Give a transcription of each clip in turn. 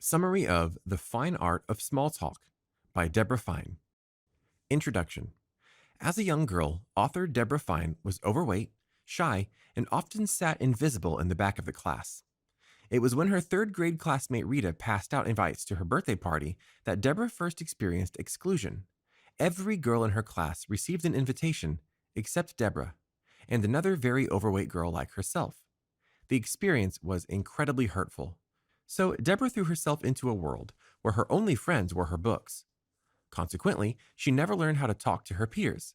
Summary of The Fine Art of Small Talk by Debra Fine. Introduction. As a young girl, author Debra Fine was overweight, shy, and often sat invisible in the back of the class. It was when her third grade classmate Rita passed out invites to her birthday party that Debra first experienced exclusion. Every girl in her class received an invitation except Debra, and another very overweight girl like herself. The experience was incredibly hurtful. So Deborah threw herself into a world where her only friends were her books. Consequently, she never learned how to talk to her peers.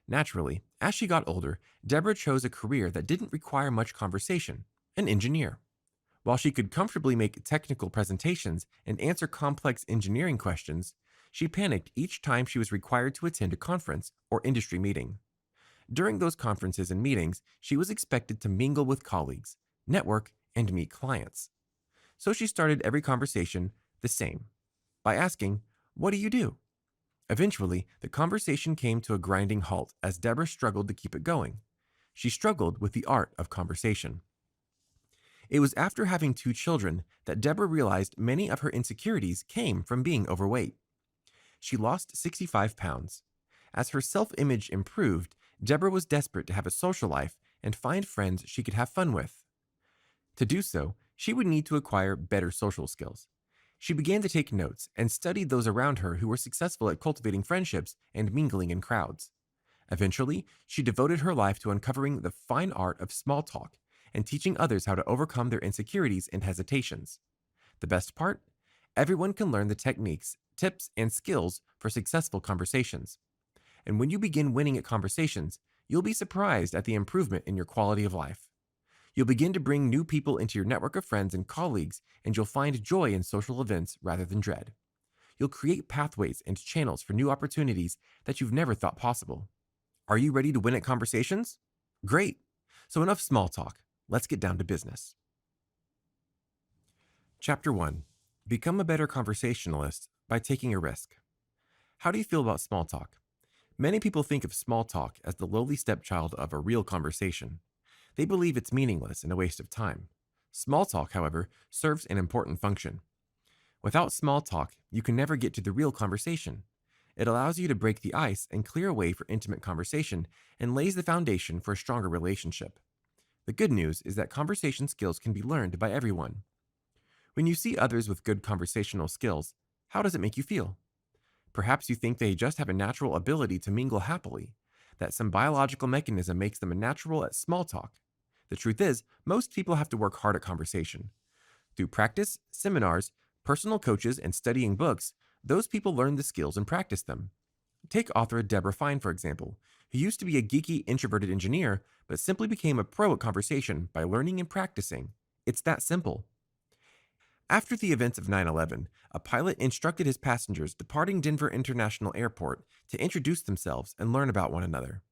Naturally, as she got older, Deborah chose a career that didn't require much conversation, an engineer. While she could comfortably make technical presentations and answer complex engineering questions, she panicked each time she was required to attend a conference or industry meeting. During those conferences and meetings, she was expected to mingle with colleagues, network, and meet clients. So she started every conversation the same, by asking, "What do you do?" Eventually, the conversation came to a grinding halt as Deborah struggled to keep it going. She struggled with the art of conversation. It was after having two children that Deborah realized many of her insecurities came from being overweight. She lost 65 pounds. As her self-image improved, Deborah was desperate to have a social life and find friends she could have fun with. To do so, she would need to acquire better social skills. She began to take notes and studied those around her who were successful at cultivating friendships and mingling in crowds. Eventually, she devoted her life to uncovering the fine art of small talk and teaching others how to overcome their insecurities and hesitations. The best part? Everyone can learn the techniques, tips, and skills for successful conversations. And when you begin winning at conversations, you'll be surprised at the improvement in your quality of life. You'll begin to bring new people into your network of friends and colleagues, and you'll find joy in social events rather than dread. You'll create pathways and channels for new opportunities that you've never thought possible. Are you ready to win at conversations? Great! So enough small talk. Let's get down to business. Chapter 1. Become a better conversationalist by taking a risk. How do you feel about small talk? Many people think of small talk as the lowly stepchild of a real conversation. They believe it's meaningless and a waste of time. Small talk, however, serves an important function. Without small talk, you can never get to the real conversation. It allows you to break the ice and clear a way for intimate conversation and lays the foundation for a stronger relationship. The good news is that conversation skills can be learned by everyone. When you see others with good conversational skills, how does it make you feel? Perhaps you think they just have a natural ability to mingle happily, that some biological mechanism makes them a natural at small talk. The truth is, most people have to work hard at conversation. Through practice, seminars, personal coaches, and studying books, those people learn the skills and practice them. Take author Debra Fine, for example, who used to be a geeky, introverted engineer, but simply became a pro at conversation by learning and practicing. It's that simple. After the events of 9/11, a pilot instructed his passengers departing Denver International Airport to introduce themselves and learn about one another.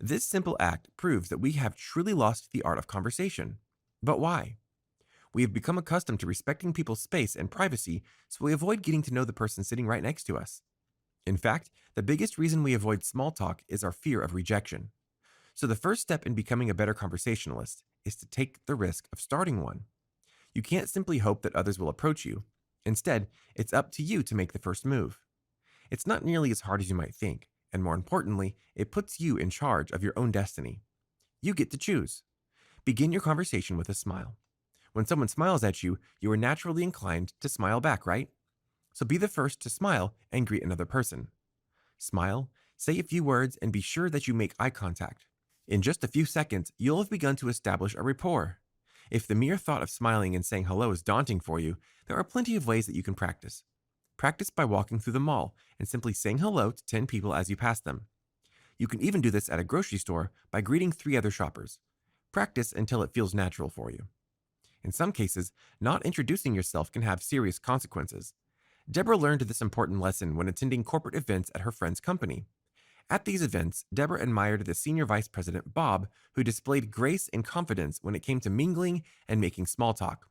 This simple act proves that we have truly lost the art of conversation. But why? We have become accustomed to respecting people's space and privacy, so we avoid getting to know the person sitting right next to us. In fact, the biggest reason we avoid small talk is our fear of rejection. So the first step in becoming a better conversationalist is to take the risk of starting one. You can't simply hope that others will approach you. Instead, it's up to you to make the first move. It's not nearly as hard as you might think, and more importantly, it puts you in charge of your own destiny. You get to choose. Begin your conversation with a smile. When someone smiles at you, you are naturally inclined to smile back, right? So be the first to smile and greet another person. Smile, say a few words, and be sure that you make eye contact. In just a few seconds, you'll have begun to establish a rapport. If the mere thought of smiling and saying hello is daunting for you, there are plenty of ways that you can practice. Practice by walking through the mall and simply saying hello to 10 people as you pass them. You can even do this at a grocery store by greeting 3 other shoppers. Practice until it feels natural for you. In some cases, not introducing yourself can have serious consequences. Deborah learned this important lesson when attending corporate events at her friend's company. At these events, Deborah admired the senior vice president, Bob, who displayed grace and confidence when it came to mingling and making small talk.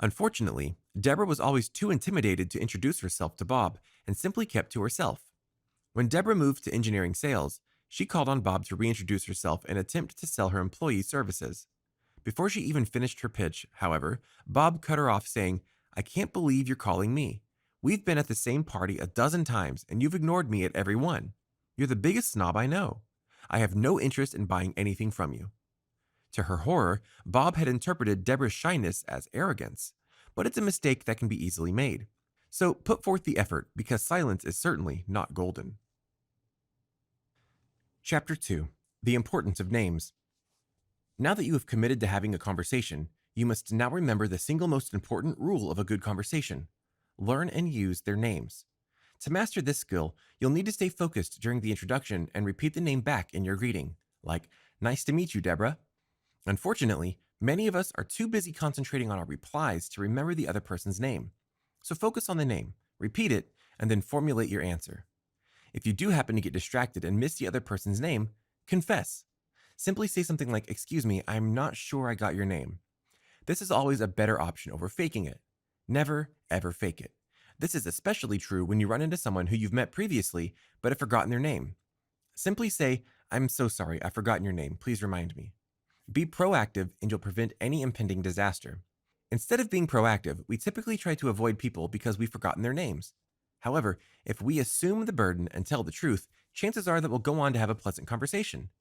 Unfortunately, Deborah was always too intimidated to introduce herself to Bob and simply kept to herself. When Deborah moved to engineering sales, she called on Bob to reintroduce herself and attempt to sell her employee services. Before she even finished her pitch, however, Bob cut her off saying, I can't believe you're calling me. We've been at the same party a dozen times and you've ignored me at every one. You're the biggest snob I know. I have no interest in buying anything from you. To her horror, Bob had interpreted Deborah's shyness as arrogance, but it's a mistake that can be easily made. So put forth the effort because silence is certainly not golden. Chapter 2: The Importance of Names. Now that you have committed to having a conversation, you must now remember the single most important rule of a good conversation: learn and use their names. To master this skill, you'll need to stay focused during the introduction and repeat the name back in your greeting, like, "Nice to meet you, Deborah." Unfortunately, many of us are too busy concentrating on our replies to remember the other person's name. So focus on the name, repeat it, and then formulate your answer. If you do happen to get distracted and miss the other person's name, confess. Simply say something like, "Excuse me, I'm not sure I got your name." This is always a better option over faking it. Never, ever fake it. This is especially true when you run into someone who you've met previously but have forgotten their name. Simply say, "I'm so sorry, I've forgotten your name. Please remind me." Be proactive and you'll prevent any impending disaster. Instead of being proactive, we typically try to avoid people because we've forgotten their names. However, if we assume the burden and tell the truth, chances are that we'll go on to have a pleasant conversation.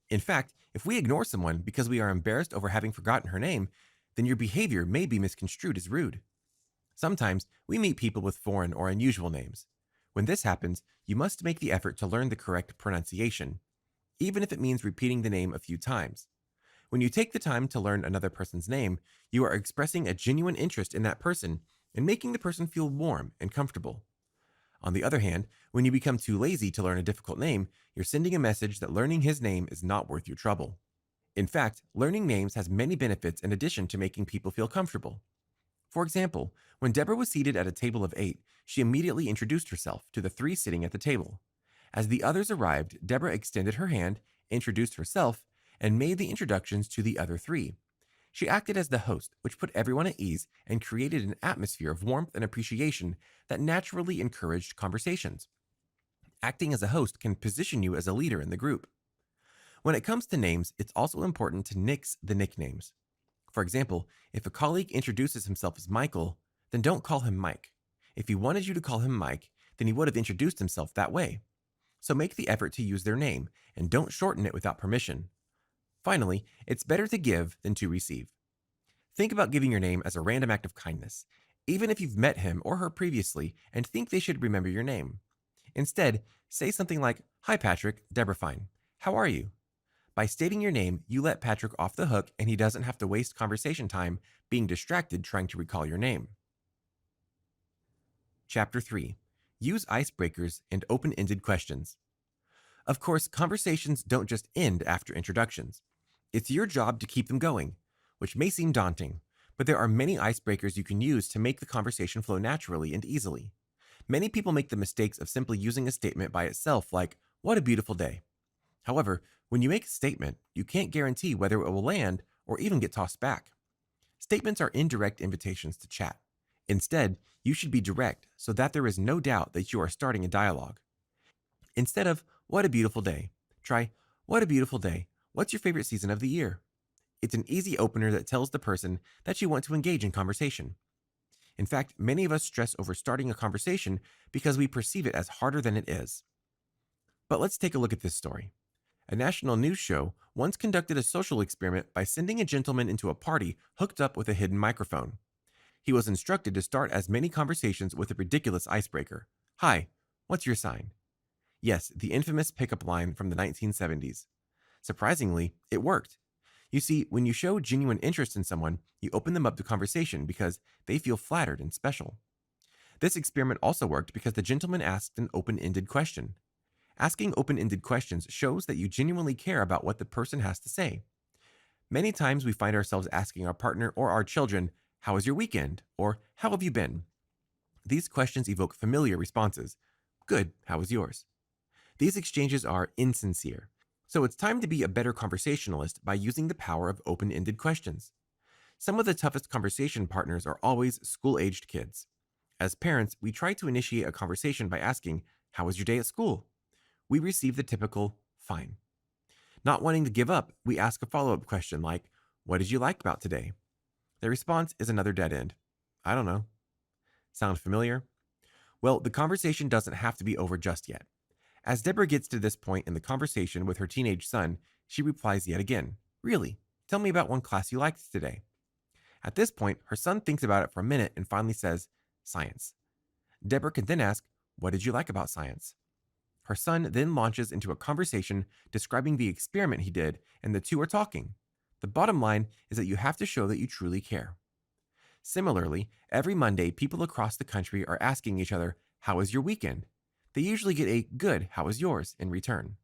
In fact, if we ignore someone because we are embarrassed over having forgotten her name, then your behavior may be misconstrued as rude. Sometimes we meet people with foreign or unusual names. When this happens, you must make the effort to learn the correct pronunciation, even if it means repeating the name a few times. When you take the time to learn another person's name, you are expressing a genuine interest in that person and making the person feel warm and comfortable. On the other hand, when you become too lazy to learn a difficult name, you're sending a message that learning his name is not worth your trouble. In fact, learning names has many benefits in addition to making people feel comfortable. For example, when Deborah was seated at a table of 8, she immediately introduced herself to the 3 sitting at the table. As the others arrived, Deborah extended her hand, introduced herself, and made the introductions to the other 3. She acted as the host, which put everyone at ease and created an atmosphere of warmth and appreciation that naturally encouraged conversations. Acting as a host can position you as a leader in the group. When it comes to names, it's also important to nix the nicknames. For example, if a colleague introduces himself as Michael, then don't call him Mike. If he wanted you to call him Mike, then he would have introduced himself that way. So make the effort to use their name, and don't shorten it without permission. Finally, it's better to give than to receive. Think about giving your name as a random act of kindness, even if you've met him or her previously and think they should remember your name. Instead, say something like, "Hi Patrick, Debra Fine. How are you?" By stating your name, you let Patrick off the hook and he doesn't have to waste conversation time being distracted trying to recall your name. Chapter 3: Use icebreakers and open-ended questions. Of course, conversations don't just end after introductions. It's your job to keep them going, which may seem daunting, but there are many icebreakers you can use to make the conversation flow naturally and easily. Many people make the mistakes of simply using a statement by itself, like, "What a beautiful day." However, when you make a statement, you can't guarantee whether it will land or even get tossed back. Statements are indirect invitations to chat. Instead, you should be direct so that there is no doubt that you are starting a dialogue. Instead of, "What a beautiful day," try, "What a beautiful day. What's your favorite season of the year?" It's an easy opener that tells the person that you want to engage in conversation. In fact, many of us stress over starting a conversation because we perceive it as harder than it is. But let's take a look at this story. A national news show once conducted a social experiment by sending a gentleman into a party hooked up with a hidden microphone. He was instructed to start as many conversations with a ridiculous icebreaker. "Hi, what's your sign?" Yes, the infamous pickup line from the 1970s. Surprisingly, it worked. You see, when you show genuine interest in someone, you open them up to conversation because they feel flattered and special. This experiment also worked because the gentleman asked an open-ended question. Asking open-ended questions shows that you genuinely care about what the person has to say. Many times we find ourselves asking our partner or our children, "How was your weekend?" or "How have you been?" These questions evoke familiar responses. "Good, how was yours?" These exchanges are insincere. So it's time to be a better conversationalist by using the power of open-ended questions. Some of the toughest conversation partners are always school-aged kids. As parents, we try to initiate a conversation by asking, "How was your day at school?" We receive the typical, "Fine." Not wanting to give up, we ask a follow-up question like, "What did you like about today?" The response is another dead end. "I don't know." Sound familiar? Well, the conversation doesn't have to be over just yet. As Deborah gets to this point in the conversation with her teenage son, she replies yet again, "Really? Tell me about one class you liked today." At this point, her son thinks about it for a minute and finally says, "Science." Deborah can then ask, "What did you like about science?" Her son then launches into a conversation describing the experiment he did, and the two are talking. The bottom line is that you have to show that you truly care. Similarly, every Monday, people across the country are asking each other, "How was your weekend?" They usually get a "Good, how was yours?" in return.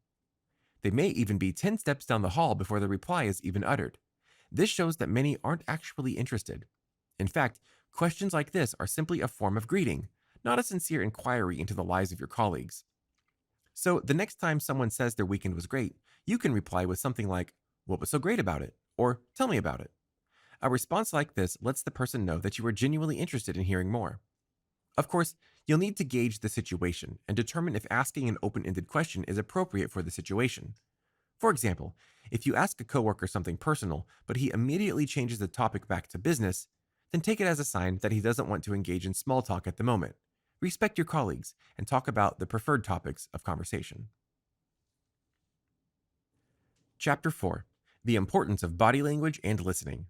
They may even be 10 steps down the hall before the reply is even uttered. This shows that many aren't actually interested. In fact, questions like this are simply a form of greeting, not a sincere inquiry into the lives of your colleagues. So the next time someone says their weekend was great, you can reply with something like, "What was so great about it?" or "Tell me about it." A response like this lets the person know that you are genuinely interested in hearing more. Of course, you'll need to gauge the situation and determine if asking an open ended question is appropriate for the situation. For example, if you ask a coworker something personal, but he immediately changes the topic back to business, then take it as a sign that he doesn't want to engage in small talk at the moment. Respect your colleagues and talk about the preferred topics of conversation. Chapter 4: The Importance of Body Language and Listening.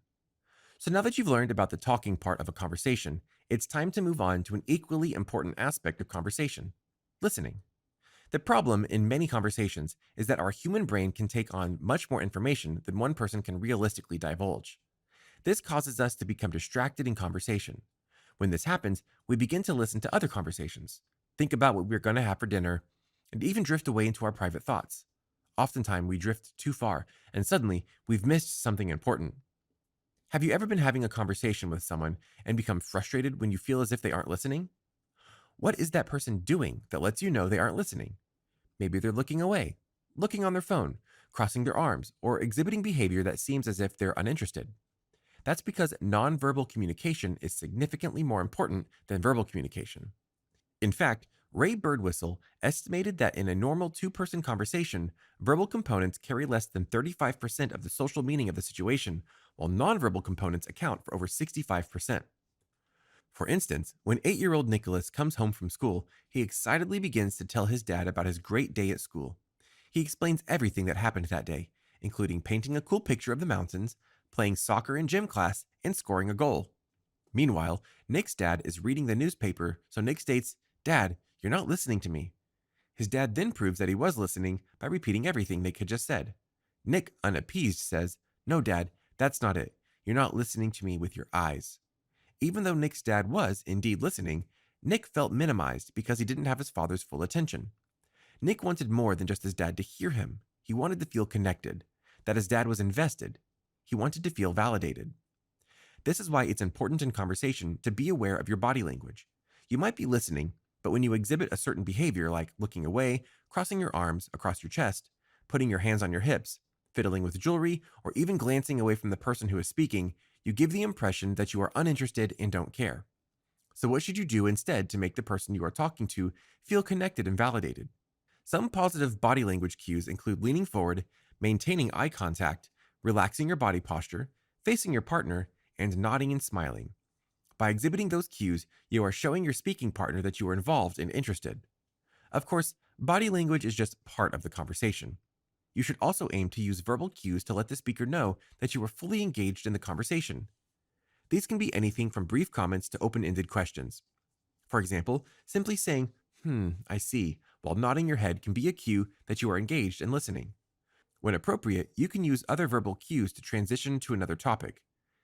So now that you've learned about the talking part of a conversation, it's time to move on to an equally important aspect of conversation: listening. The problem in many conversations is that our human brain can take on much more information than one person can realistically divulge. This causes us to become distracted in conversation. When this happens, we begin to listen to other conversations, think about what we're going to have for dinner, and even drift away into our private thoughts. Oftentimes, we drift too far, and suddenly we've missed something important. Have you ever been having a conversation with someone and become frustrated when you feel as if they aren't listening? What is that person doing that lets you know they aren't listening? Maybe they're looking away, looking on their phone, crossing their arms, or exhibiting behavior that seems as if they're uninterested. That's because nonverbal communication is significantly more important than verbal communication. In fact, Ray Birdwhistle estimated that in a normal two-person conversation, verbal components carry less than 35% of the social meaning of the situation, while nonverbal components account for over 65%. For instance, when 8-year-old Nicholas comes home from school, he excitedly begins to tell his dad about his great day at school. He explains everything that happened that day, including painting a cool picture of the mountains, playing soccer in gym class, and scoring a goal. Meanwhile, Nick's dad is reading the newspaper, so Nick states, "Dad, you're not listening to me." His dad then proves that he was listening by repeating everything Nick had just said. Nick, unappeased, says, "No, Dad, that's not it. You're not listening to me with your eyes." Even though Nick's dad was indeed listening, Nick felt minimized because he didn't have his father's full attention. Nick wanted more than just his dad to hear him. He wanted to feel connected, that his dad was invested. He wanted to feel validated. This is why it's important in conversation to be aware of your body language. You might be listening, but when you exhibit a certain behavior like looking away, crossing your arms across your chest, putting your hands on your hips, fiddling with jewelry, or even glancing away from the person who is speaking, you give the impression that you are uninterested and don't care. So, what should you do instead to make the person you are talking to feel connected and validated? Some positive body language cues include leaning forward, maintaining eye contact, relaxing your body posture, facing your partner, and nodding and smiling. By exhibiting those cues, you are showing your speaking partner that you are involved and interested. Of course, body language is just part of the conversation. You should also aim to use verbal cues to let the speaker know that you are fully engaged in the conversation. These can be anything from brief comments to open ended questions. For example, simply saying, I see, while nodding your head can be a cue that you are engaged and listening. When appropriate, you can use other verbal cues to transition to another topic.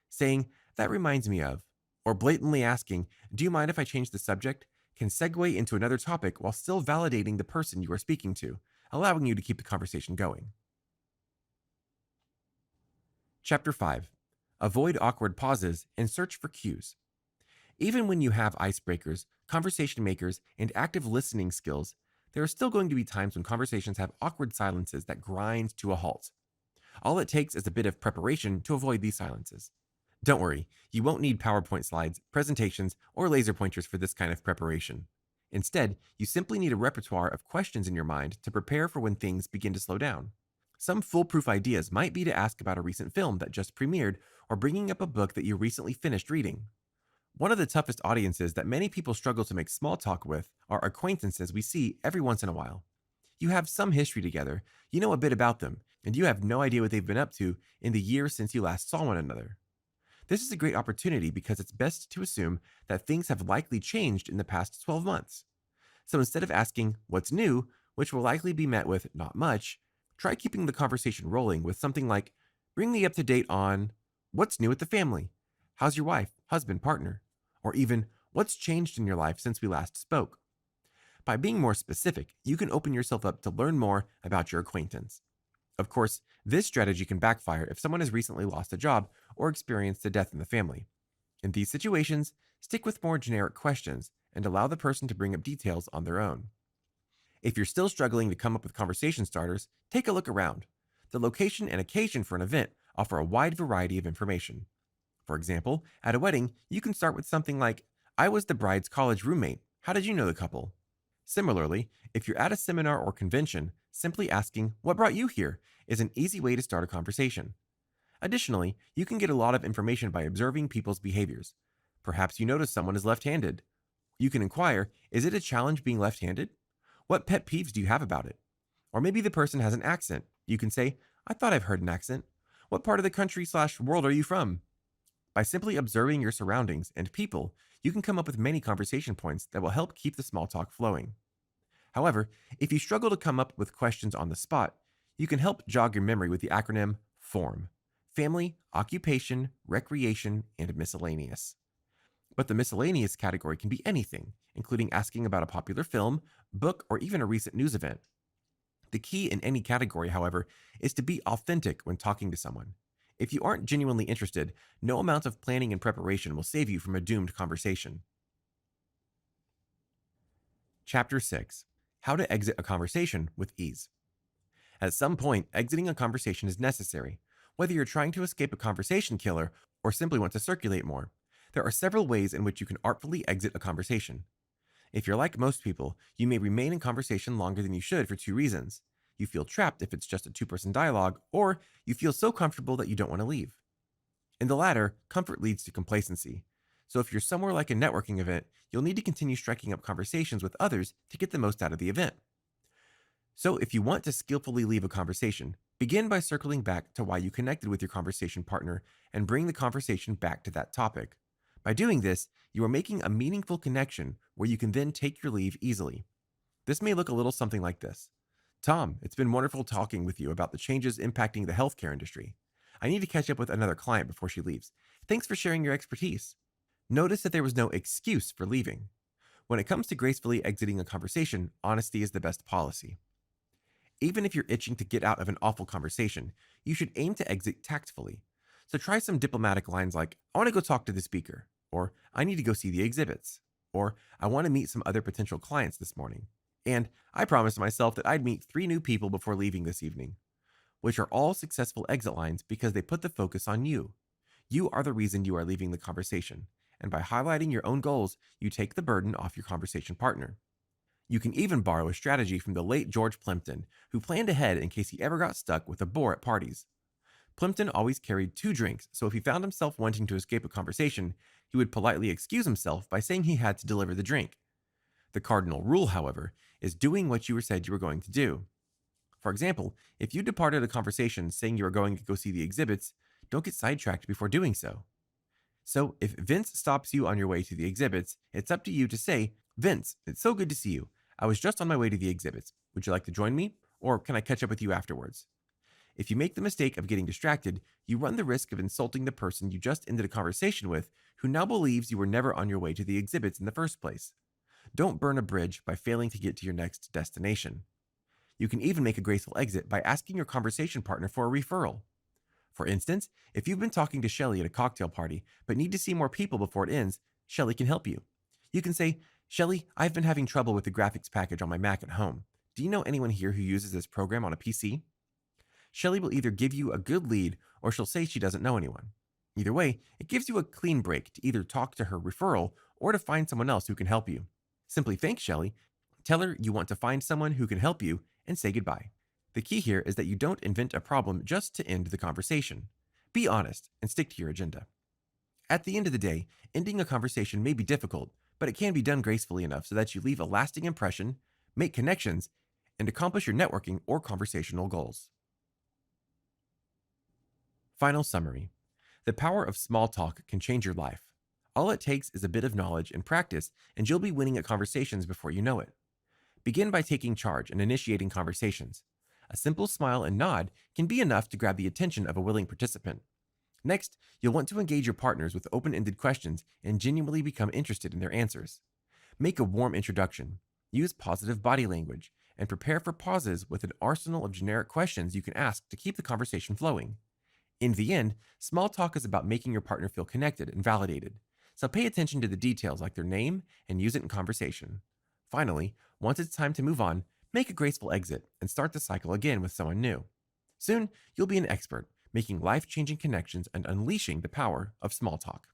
Saying, "That reminds me of," or blatantly asking, "Do you mind if I change the subject?" can segue into another topic while still validating the person you are speaking to, allowing you to keep the conversation going. Chapter 5: Avoid awkward pauses and search for cues. Even when you have icebreakers, conversation makers, and active listening skills, there are still going to be times when conversations have awkward silences that grind to a halt. All it takes is a bit of preparation to avoid these silences. Don't worry, you won't need PowerPoint slides, presentations, or laser pointers for this kind of preparation. Instead, you simply need a repertoire of questions in your mind to prepare for when things begin to slow down. Some foolproof ideas might be to ask about a recent film that just premiered or bringing up a book that you recently finished reading. One of the toughest audiences that many people struggle to make small talk with are acquaintances we see every once in a while. You have some history together, you know a bit about them, and you have no idea what they've been up to in the years since you last saw one another. This is a great opportunity because it's best to assume that things have likely changed in the past 12 months. So instead of asking, "What's new?" which will likely be met with "Not much," try keeping the conversation rolling with something like, "Bring me up to date on what's new with the family? How's your wife, husband, partner?" Or even, "What's changed in your life since we last spoke?" By being more specific, you can open yourself up to learn more about your acquaintance. Of course, this strategy can backfire if someone has recently lost a job or experienced a death in the family. In these situations, stick with more generic questions and allow the person to bring up details on their own. If you're still struggling to come up with conversation starters, take a look around. The location and occasion for an event offer a wide variety of information. For example, at a wedding, you can start with something like, "I was the bride's college roommate. How did you know the couple?" Similarly, if you're at a seminar or convention, simply asking, "What brought you here?" is an easy way to start a conversation. Additionally, you can get a lot of information by observing people's behaviors. Perhaps you notice someone is left handed. You can inquire, "Is it a challenge being left handed? What pet peeves do you have about it?" Or maybe the person has an accent. You can say, "I thought I've heard an accent. What part of the country/world are you from?" By simply observing your surroundings and people, you can come up with many conversation points that will help keep the small talk flowing. However, if you struggle to come up with questions on the spot, you can help jog your memory with the acronym FORM: Family, Occupation, Recreation, and Miscellaneous. But the miscellaneous category can be anything, including asking about a popular film, book, or even a recent news event. The key in any category, however, is to be authentic when talking to someone. If you aren't genuinely interested, no amount of planning and preparation will save you from a doomed conversation. Chapter 6: How to Exit a Conversation with Ease. At some point, exiting a conversation is necessary, whether you're trying to escape a conversation killer or simply want to circulate more. There are several ways in which you can artfully exit a conversation. If you're like most people, you may remain in conversation longer than you should for two reasons. You feel trapped if it's just a two-person dialogue, or you feel so comfortable that you don't want to leave. In the latter, comfort leads to complacency. So if you're somewhere like a networking event, you'll need to continue striking up conversations with others to get the most out of the event. So if you want to skillfully leave a conversation, begin by circling back to why you connected with your conversation partner and bring the conversation back to that topic. By doing this, you are making a meaningful connection where you can then take your leave easily. This may look a little something like this: "Tom, it's been wonderful talking with you about the changes impacting the healthcare industry. I need to catch up with another client before she leaves. Thanks for sharing your expertise." Notice that there was no excuse for leaving. When it comes to gracefully exiting a conversation, honesty is the best policy. Even if you're itching to get out of an awful conversation, you should aim to exit tactfully. So try some diplomatic lines like, "I want to go talk to the speaker," or "I need to go see the exhibits," or "I want to meet some other potential clients this morning," and "I promised myself that I'd meet 3 new people before leaving this evening," which are all successful exit lines because they put the focus on you. You are the reason you are leaving the conversation, and by highlighting your own goals, you take the burden off your conversation partner. You can even borrow a strategy from the late George Plimpton, who planned ahead in case he ever got stuck with a bore at parties. Plimpton always carried 2 drinks, so if he found himself wanting to escape a conversation, he would politely excuse himself by saying he had to deliver the drink. The cardinal rule, however, is doing what you said you were going to do. For example, if you departed a conversation saying you were going to go see the exhibits, don't get sidetracked before doing so. So, if Vince stops you on your way to the exhibits, it's up to you to say, "Vince, it's so good to see you. I was just on my way to the exhibits. Would you like to join me? Or can I catch up with you afterwards?" If you make the mistake of getting distracted, you run the risk of insulting the person you just ended a conversation with, who now believes you were never on your way to the exhibits in the first place. Don't burn a bridge by failing to get to your next destination. You can even make a graceful exit by asking your conversation partner for a referral. For instance, if you've been talking to Shelly at a cocktail party but need to see more people before it ends, Shelly can help you. You can say, "Shelly, I've been having trouble with the graphics package on my Mac at home. Do you know anyone here who uses this program on a PC?" Shelly will either give you a good lead or she'll say she doesn't know anyone. Either way, it gives you a clean break to either talk to her referral or to find someone else who can help you. Simply thank Shelly, tell her you want to find someone who can help you, and say goodbye. The key here is that you don't invent a problem just to end the conversation. Be honest and stick to your agenda. At the end of the day, ending a conversation may be difficult, but it can be done gracefully enough so that you leave a lasting impression, make connections, and accomplish your networking or conversational goals. Final summary: the power of small talk can change your life. All it takes is a bit of knowledge and practice, and you'll be winning at conversations before you know it. Begin by taking charge and initiating conversations. A simple smile and nod can be enough to grab the attention of a willing participant. Next, you'll want to engage your partners with open ended questions and genuinely become interested in their answers. Make a warm introduction, use positive body language, and prepare for pauses with an arsenal of generic questions you can ask to keep the conversation flowing. In the end, small talk is about making your partner feel connected and validated. So pay attention to the details like their name and use it in conversation. Finally, once it's time to move on, make a graceful exit and start the cycle again with someone new. Soon, you'll be an expert, making life changing connections and unleashing the power of small talk.